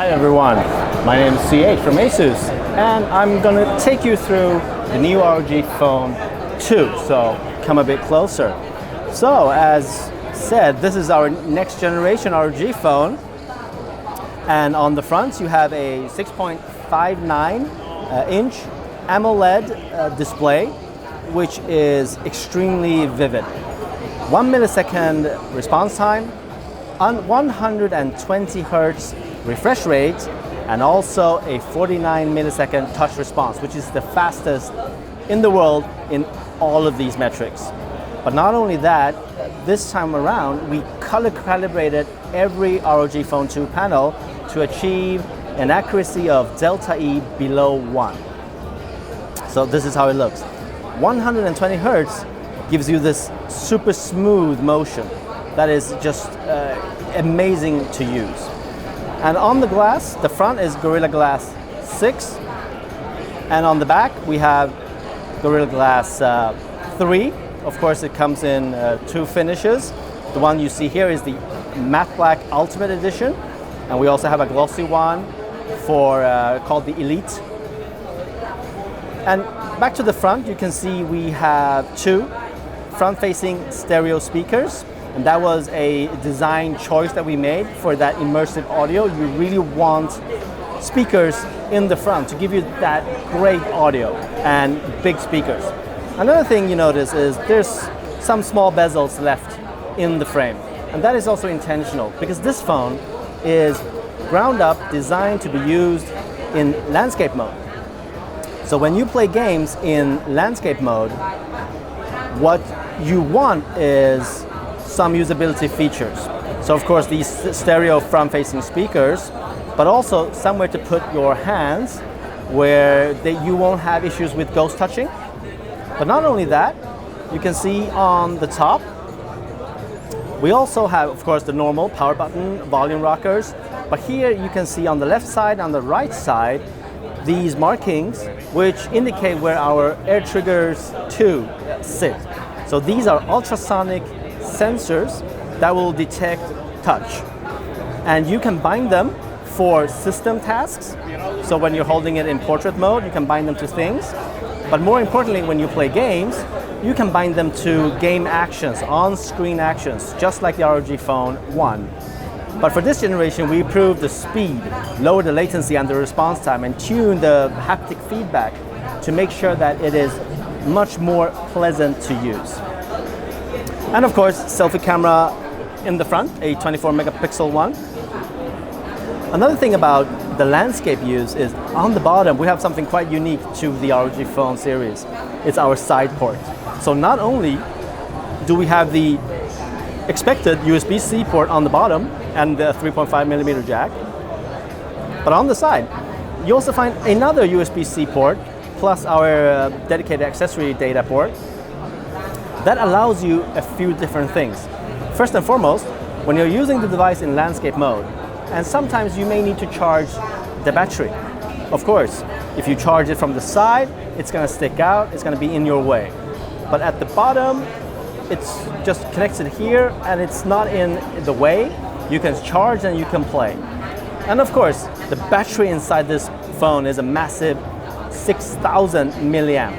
Hi everyone, my name is CH from ASUS, and I'm going to take you through the new ROG Phone 2, so come a bit closer. So as said, this is our next generation ROG phone, and on the front you have a 6.59 inch AMOLED display, which is extremely vivid. 1 millisecond response time, 120 Hertz refresh rate, and also a 49 millisecond touch response, which is the fastest in the world in all of these metrics. But not only that, this time around we color calibrated every ROG Phone 2 panel to achieve an accuracy of delta E below 1. So this is how it looks. 120 Hertz gives you this super smooth motion that is just amazing to use. And on the glass, the front is Gorilla Glass 6, and on the back we have Gorilla Glass 3. Of course, it comes in two finishes. The one you see here is the matte black Ultimate Edition, and we also have a glossy one for called the Elite. And back to the front, you can see we have two front-facing stereo speakers, and that was a design choice that we made for that immersive audio. You really want speakers in the front to give you that great audio and big speakers. Another thing you notice is there's some small bezels left in the frame, and that is also intentional because this phone is ground up designed to be used in landscape mode. So when you play games in landscape mode, what you want is some usability features. So of course these stereo front-facing speakers, but also somewhere to put your hands where you won't have issues with ghost touching. But not only that, you can see on the top, we also have, of course, the normal power button, volume rockers, but here you can see on the left side, on the right side, these markings which indicate where our Air Triggers 2 sit. So these are ultrasonic sensors that will detect touch, and you can bind them for system tasks. So when you're holding it in portrait mode, you can bind them to things, but more importantly, when you play games, you can bind them to game actions, on-screen actions, just like the ROG Phone 1. But for this generation, we improved the speed, lowered the latency and the response time, and tuned the haptic feedback to make sure that it is much more pleasant to use. And of course, selfie camera in the front, a 24 megapixel one. Another thing about the landscape use is on the bottom, we have something quite unique to the ROG Phone series. It's our side port. So not only do we have the expected USB-C port on the bottom and the 3.5 millimeter jack, but on the side, you also find another USB-C port plus our dedicated accessory data port that allows you a few different things. First and foremost, when you're using the device in landscape mode, and sometimes you may need to charge the battery. Of course, if you charge it from the side, it's going to stick out, it's going to be in your way. But at the bottom, it's just connected here and it's not in the way. You can charge and you can play. And of course, the battery inside this phone is a massive 6,000 milliamp.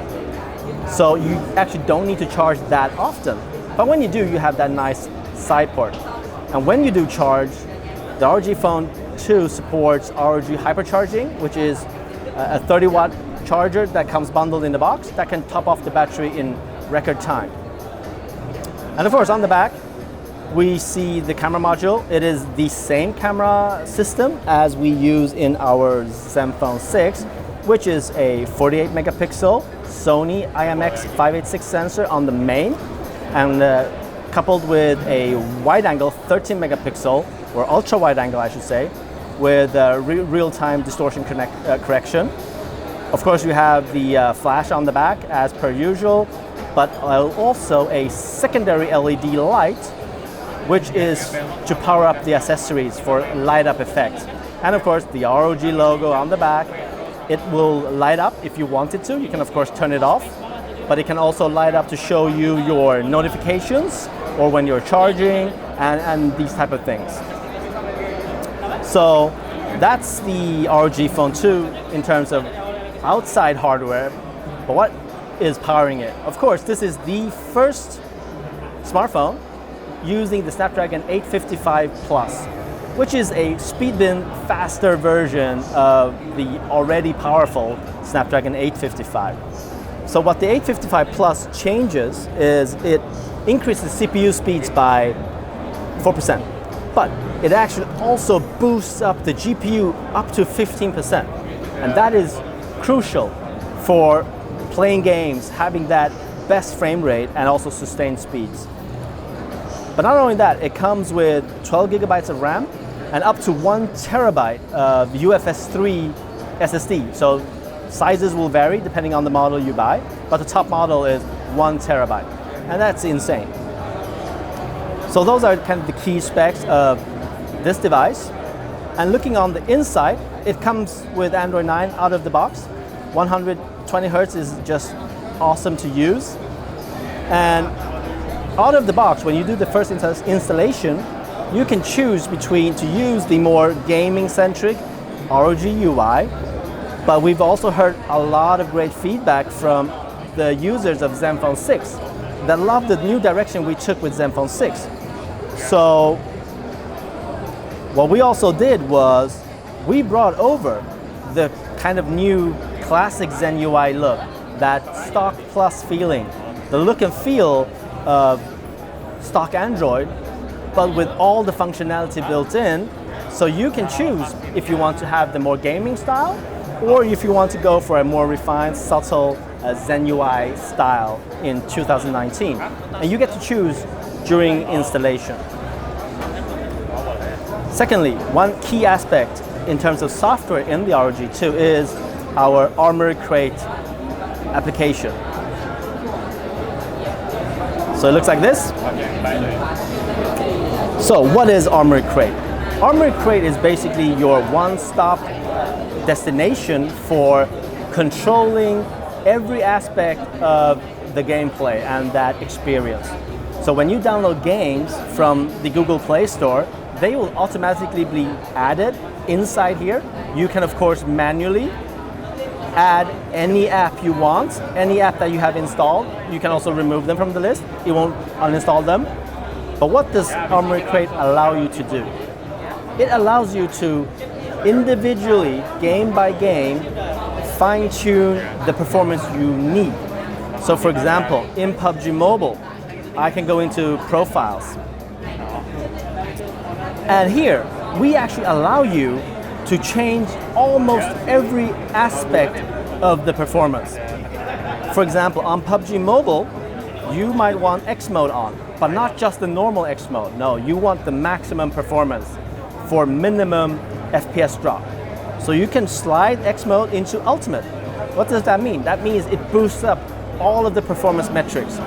So you actually don't need to charge that often. But when you do, you have that nice side port. And when you do charge, the ROG Phone 2 supports ROG Hypercharging, which is a 30-watt charger that comes bundled in the box that can top off the battery in record time. And of course, on the back, we see the camera module. It is the same camera system as we use in our Zenfone 6, which is a 48 megapixel Sony IMX586 sensor on the main, and coupled with a wide-angle 13 megapixel, or ultra-wide-angle I should say, with real-time distortion correction. Of course, you have the flash on the back as per usual, but also a secondary LED light, which is to power up the accessories for light-up effect. And of course, the ROG logo on the back. It will light up if you want it to. You can of course turn it off, but it can also light up to show you your notifications or when you're charging and these type of things. So that's the ROG Phone 2 in terms of outside hardware, but what is powering it? Of course, this is the first smartphone using the Snapdragon 855 Plus, which is a speed bin faster version of the already powerful Snapdragon 855. So what the 855 Plus changes is it increases CPU speeds by 4%, but it actually also boosts up the GPU up to 15%. And that is crucial for playing games, having that best frame rate and also sustained speeds. But not only that, it comes with 12 gigabytes of RAM and up to 1 terabyte of UFS 3 SSD. So sizes will vary depending on the model you buy, but the top model is 1 terabyte. And that's insane. So those are kind of the key specs of this device. And looking on the inside, it comes with Android 9 out of the box. 120 Hertz is just awesome to use. And out of the box, when you do the first installation, you can choose between to use the more gaming-centric ROG UI, but we've also heard a lot of great feedback from the users of Zenfone 6 that love the new direction we took with Zenfone 6. So what we also did was we brought over the kind of new classic Zen UI look, that stock plus feeling, the look and feel of stock Android, but with all the functionality built in, so you can choose if you want to have the more gaming style or if you want to go for a more refined, subtle Zen UI style in 2019. And you get to choose during installation. Secondly, one key aspect in terms of software in the ROG 2 is our Armory Crate application. So it looks like this. So what is Armory Crate? Armory Crate is basically your one-stop destination for controlling every aspect of the gameplay and that experience. So when you download games from the Google Play Store, they will automatically be added inside here. You can, of course, manually add any app you want, any app that you have installed. You can also remove them from the list. It won't uninstall them. But what does Armory Crate allow you to do? It allows you to individually, game by game, fine-tune the performance you need. So for example, in PUBG Mobile, I can go into profiles. And here, we actually allow you to change almost every aspect of the performance. For example, on PUBG Mobile, you might want X mode on, but not just the normal X mode. No, you want the maximum performance for minimum FPS drop. So you can slide X mode into ultimate. What does that mean? That means it boosts up all of the performance metrics.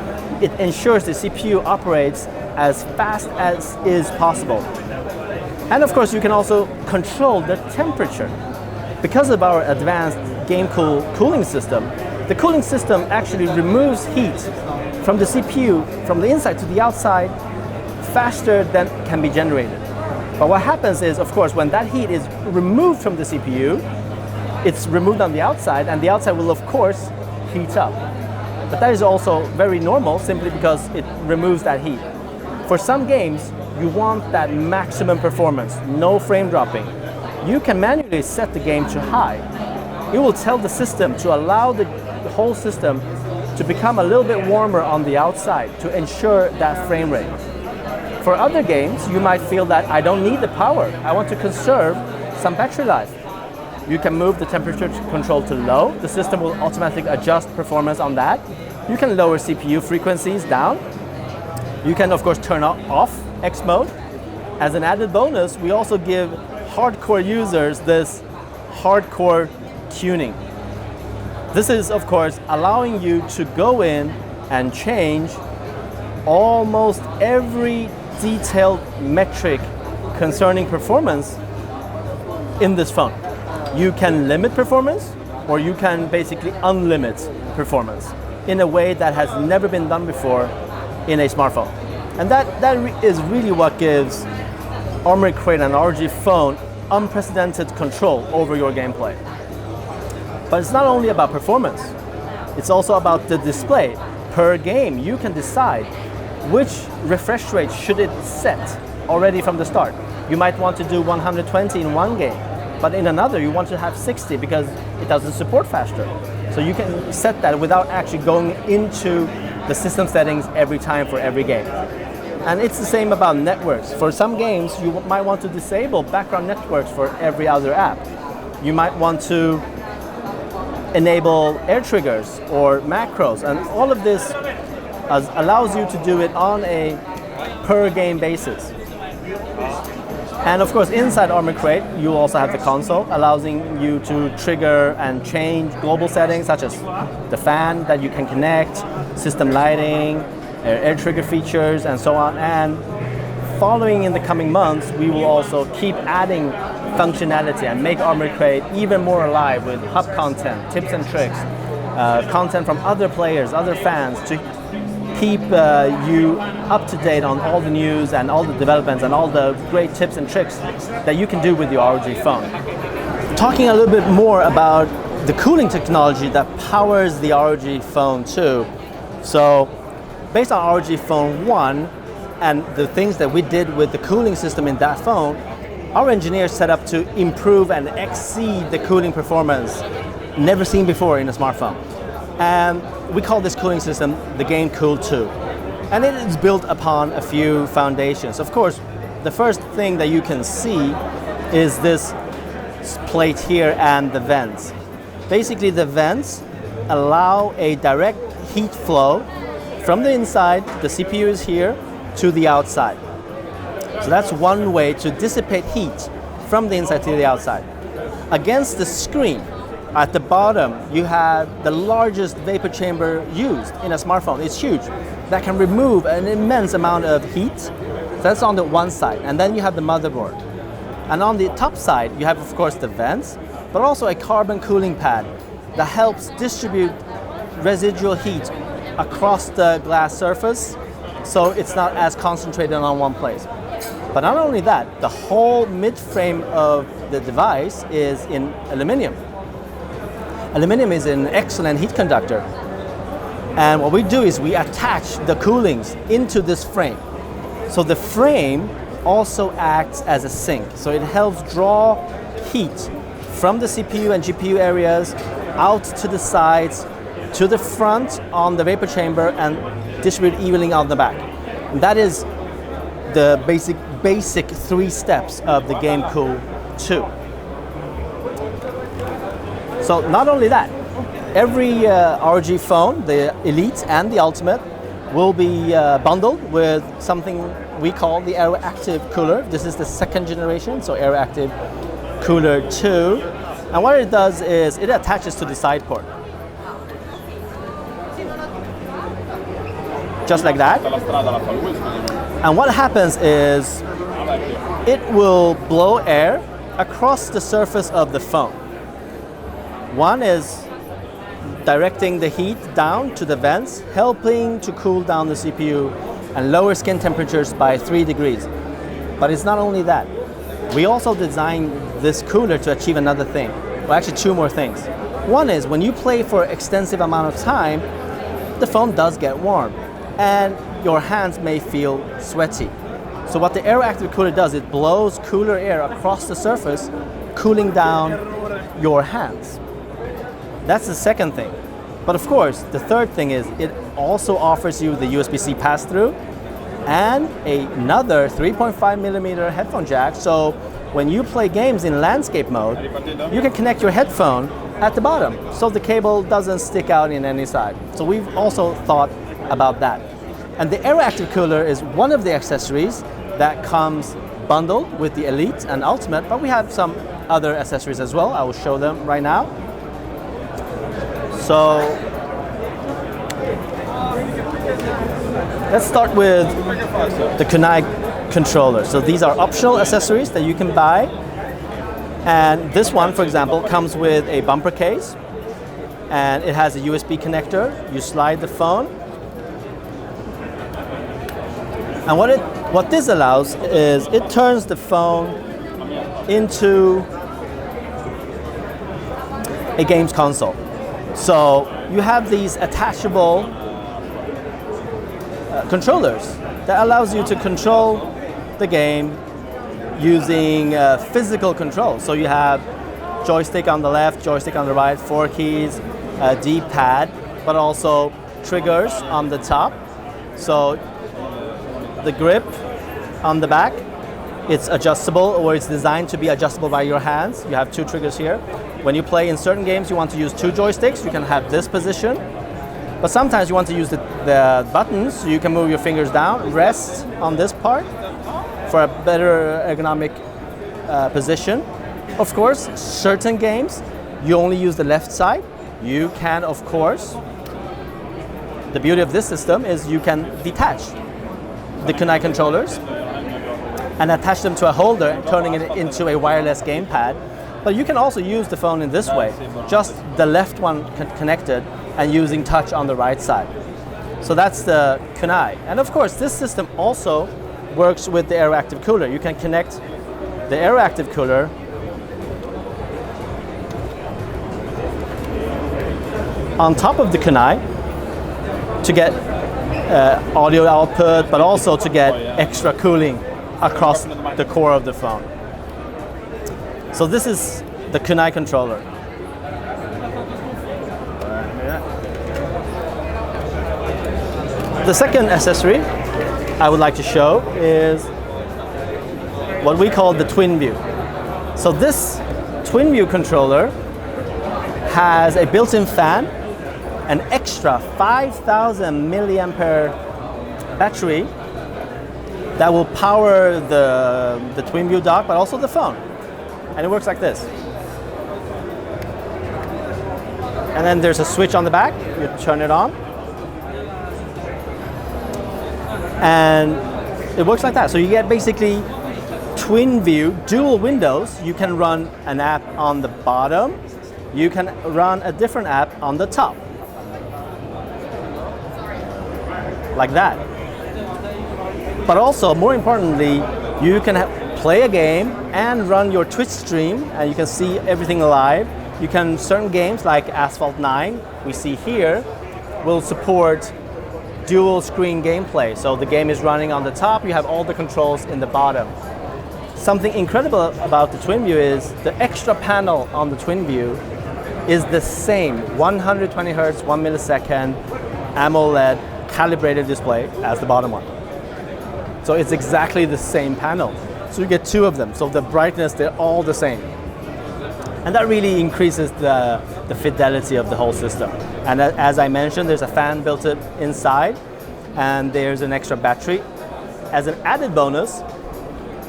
It ensures the CPU operates as fast as is possible. And of course, you can also control the temperature. Because of our advanced game-cool cooling system, the cooling system actually removes heat from the CPU, from the inside to the outside, faster than can be generated. But what happens is, of course, when that heat is removed from the CPU, it's removed on the outside, and the outside will, of course, heat up. But that is also very normal, simply because it removes that heat. For some games, you want that maximum performance, no frame dropping. You can manually set the game to high. It will tell the system to allow the whole system to become a little bit warmer on the outside to ensure that frame rate. For other games, you might feel that I don't need the power. I want to conserve some battery life. You can move the temperature control to low. The system will automatically adjust performance on that. You can lower CPU frequencies down. You can, of course, turn off X mode. As an added bonus, we also give hardcore users this hardcore tuning. This is, of course, allowing you to go in and change almost every detailed metric concerning performance in this phone. You can limit performance, or you can basically unlimit performance in a way that has never been done before in a smartphone. And that is really what gives Armory Crate and ROG Phone unprecedented control over your gameplay. But it's not only about performance, it's also about the display. Per game, you can decide which refresh rate should it set already from the start. You might want to do 120 in one game, but in another you want to have 60 because it doesn't support faster. So you can set that without actually going into the system settings every time for every game. And it's the same about networks. For some games, you might want to disable background networks for every other app. You might want to enable air triggers or macros, and all of this allows you to do it on a per game basis. And of course, inside Armory Crate, you also have the console, allowing you to trigger and change global settings such as the fan that you can connect, system lighting, air trigger features, and so on. And following in the coming months, we will also keep adding functionality and make Armory Crate even more alive with hub content, tips and tricks, content from other players, other fans, to keep you up to date on all the news and all the developments and all the great tips and tricks that you can do with your ROG phone. Talking a little bit more about the cooling technology that powers the ROG Phone 2. So based on ROG Phone 1 and the things that we did with the cooling system in that phone, our engineers set up to improve and exceed the cooling performance never seen before in a smartphone. And we call this cooling system the Game Cool 2. And it is built upon a few foundations. Of course, the first thing that you can see is this plate here and the vents. Basically, the vents allow a direct heat flow from the inside, the CPU is here, to the outside. So that's one way to dissipate heat from the inside to the outside. Against the screen, at the bottom, you have the largest vapor chamber used in a smartphone. It's huge. That can remove an immense amount of heat. So that's on the one side. And then you have the motherboard. And on the top side, you have, of course, the vents, but also a carbon cooling pad that helps distribute residual heat across the glass surface, so it's not as concentrated on one place. But not only that, the whole mid-frame of the device is in aluminum. Aluminum is an excellent heat conductor. And what we do is we attach the coolings into this frame. So the frame also acts as a sink. So it helps draw heat from the CPU and GPU areas out to the sides, to the front on the vapor chamber, and distribute evenly on the back. And that is the basic 3 steps of the Game Cool 2. So not only that, every ROG phone, the Elite and the Ultimate, will be bundled with something we call the AeroActive cooler. This is the 2nd generation, so AeroActive Cooler 2. And what it does is it attaches to the side port. Just like that. And what happens is it will blow air across the surface of the phone. One is directing the heat down to the vents, helping to cool down the CPU and lower skin temperatures by 3 degrees. But it's not only that. We also designed this cooler to achieve another thing. Well, actually 2 more things. One is when you play for an extensive amount of time, the phone does get warm and your hands may feel sweaty. So what the AeroActive cooler does, it blows cooler air across the surface, cooling down your hands. That's the second thing. But of course, the third thing is it also offers you the USB-C pass-through and another 3.5mm headphone jack. So when you play games in landscape mode, you can connect your headphone at the bottom so the cable doesn't stick out in any side. So we've also thought about that. And the AeroActive cooler is one of the accessories that comes bundled with the Elite and Ultimate, but we have some other accessories as well. I will show them right now. So let's start with the Kunai controller. So these are optional accessories that you can buy. And this one, for example, comes with a bumper case, and it has a USB connector. You slide the phone. And what this allows is it turns the phone into a games console. So you have these attachable controllers that allows you to control the game using physical control. So you have joystick on the left, joystick on the right, 4 keys, D-pad, but also triggers on the top. So the grip on the back, it's adjustable, or it's designed to be adjustable by your hands. You have 2 triggers here. When you play in certain games, you want to use 2 joysticks, you can have this position. But sometimes you want to use the buttons, so you can move your fingers down, rest on this part for a better ergonomic position. Of course, certain games, you only use the left side. You can, of course, the beauty of this system is you can detach the Kunai controllers and attach them to a holder, turning it into a wireless gamepad. But you can also use the phone in this way, just the left one connected and using touch on the right side. So that's the Kunai. And of course, this system also works with the AeroActive cooler. You can connect the AeroActive cooler on top of the Kunai to get audio output, but also to get extra cooling across the core of the phone. So this is the Kunai controller. The second accessory I would like to show is what we call the TwinView. So this TwinView controller has a built-in fan, an extra 5,000 milliampere battery that will power the TwinView dock, but also the phone. And it works like this. And then there's a switch on the back, you turn it on. And it works like that. So you get basically TwinView, dual windows. You can run an app on the bottom. You can run a different app on the top. Like that. But also, more importantly, you can play a game and run your Twitch stream, and you can see everything live. You can, certain games like Asphalt 9, we see here, will support dual screen gameplay. So the game is running on the top, you have all the controls in the bottom. Something incredible about the TwinView is the extra panel on the TwinView is the same 120 Hz, 1 millisecond AMOLED calibrated display as the bottom one. So it's exactly the same panel. So you get 2 of them. So the brightness, they're all the same. And that really increases the fidelity of the whole system. And as I mentioned, there's a fan built inside, and there's an extra battery. As an added bonus,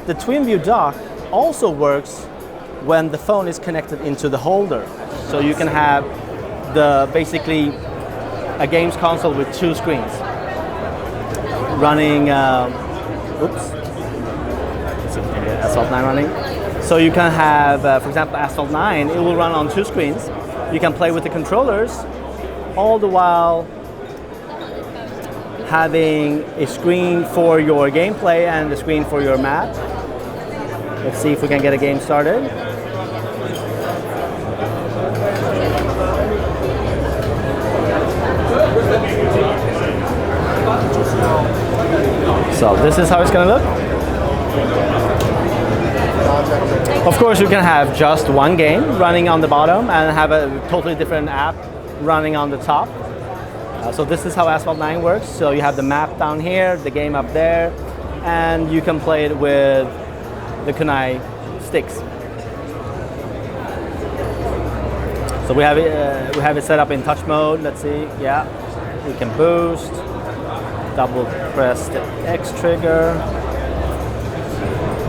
the TwinView dock also works when the phone is connected into the holder. So you can have basically a games console with 2 screens running. Let's see if we can get Asphalt 9 running. So you can have, for example, Asphalt 9, it will run on 2 screens. You can play with the controllers, all the while having a screen for your gameplay and a screen for your map. Let's see if we can get a game started. So this is how it's going to look. Of course, you can have just one game running on the bottom and have a totally different app running on the top. So this is how Asphalt 9 works. So you have the map down here, the game up there, and you can play it with the Kunai sticks. So we have it set up in touch mode. Let's see. Yeah, we can boost. Double press the X trigger.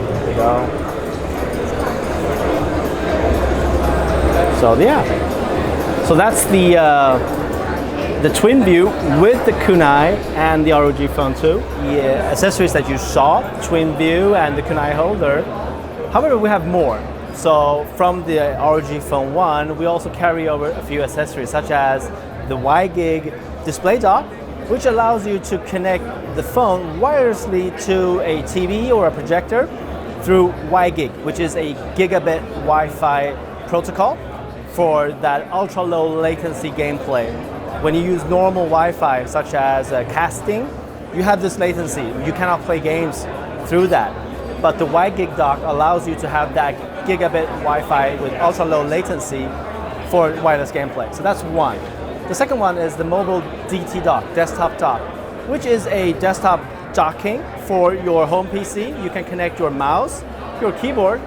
There we go. So yeah, so that's the TwinView with the Kunai and the ROG Phone 2. The accessories that you saw, TwinView and the Kunai holder. However, we have more. So from the ROG Phone 1, we also carry over a few accessories such as the Y-Gig display dock, which allows you to connect the phone wirelessly to a TV or a projector through WiGig, which is a gigabit Wi-Fi protocol for that ultra low latency gameplay. When you use normal Wi-Fi, such as casting, you have this latency. You cannot play games through that. But the WiGig dock allows you to have that gigabit Wi-Fi with ultra low latency for wireless gameplay. So that's one. The second one is the mobile DT dock, desktop dock, which is a desktop docking for your home PC. You can connect your mouse, your keyboard,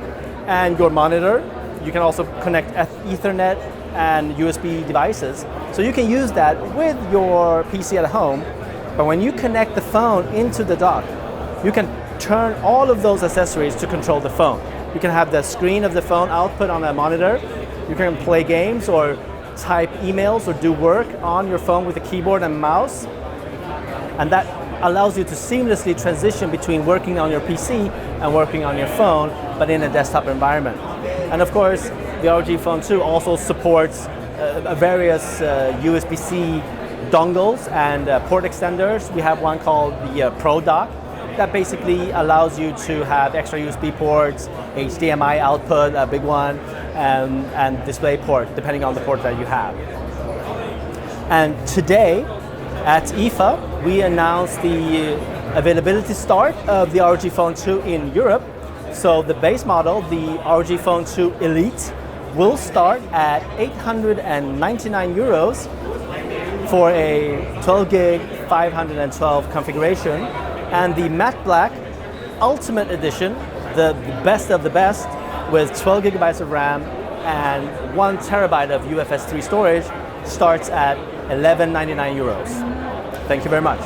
and your monitor. You can also connect Ethernet and USB devices. So you can use that with your PC at home. But when you connect the phone into the dock, you can turn all of those accessories to control the phone. You can have the screen of the phone output on a monitor. You can play games or type emails or do work on your phone with a keyboard and mouse. And that allows you to seamlessly transition between working on your PC and working on your phone, but in a desktop environment. And of course, the ROG Phone 2 also supports various USB-C dongles and port extenders. We have one called the Pro Dock that basically allows you to have extra USB ports, HDMI output, a big one, and display port, depending on the port that you have. And today at IFA, we announced the availability start of the ROG Phone 2 in Europe. So the base model, the ROG Phone 2 Elite, will start at 899 euros for a 12 gig 512 configuration. And the matte black Ultimate Edition, the best of the best, with 12 gigabytes of RAM and 1 terabyte of UFS 3 storage, starts at 1199 euros. Thank you very much.